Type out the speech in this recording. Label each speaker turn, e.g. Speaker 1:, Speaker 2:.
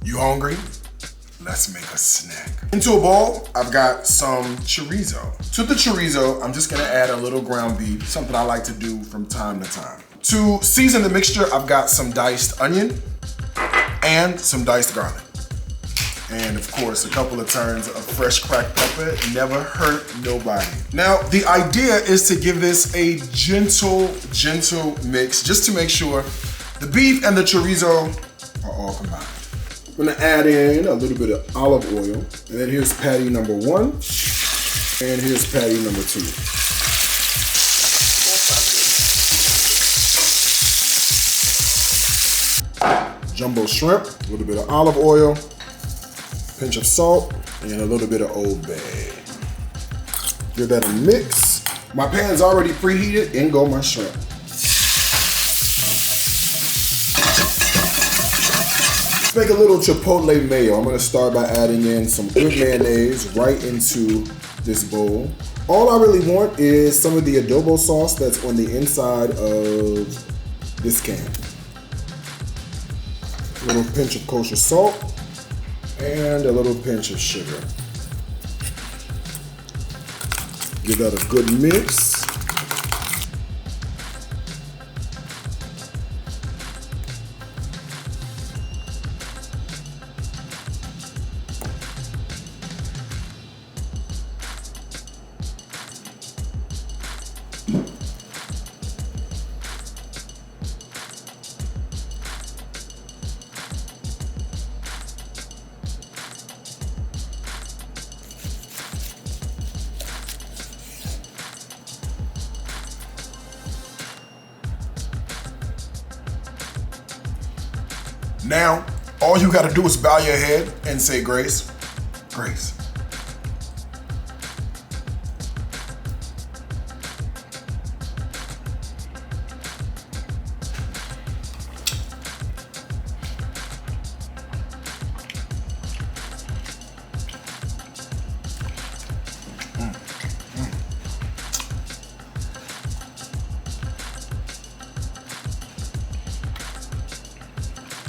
Speaker 1: You hungry? Let's make a snack. Into a bowl, I've got some chorizo. To the chorizo, I'm just gonna add a little ground beef, something I like to do from time to time. To season the mixture, I've got some diced onion and some diced garlic. And of course, a couple of turns of fresh cracked pepper. Never hurt nobody. Now, the idea is to give this a gentle mix, just to make sure the beef and the chorizo are all combined. I'm gonna add in a little bit of olive oil, and then here's patty number 1, and here's patty number 2. Jumbo shrimp, a little bit of olive oil, pinch of salt, and a little bit of Old Bay. Give that a mix. My pan's already preheated, in go my shrimp. Let's make a little chipotle mayo. I'm gonna start by adding in some good mayonnaise right into this bowl. All I really want is some of the adobo sauce that's on the inside of this can. A little pinch of kosher salt and a little pinch of sugar. Give that a good mix. Now, all you gotta do is bow your head and say grace, grace.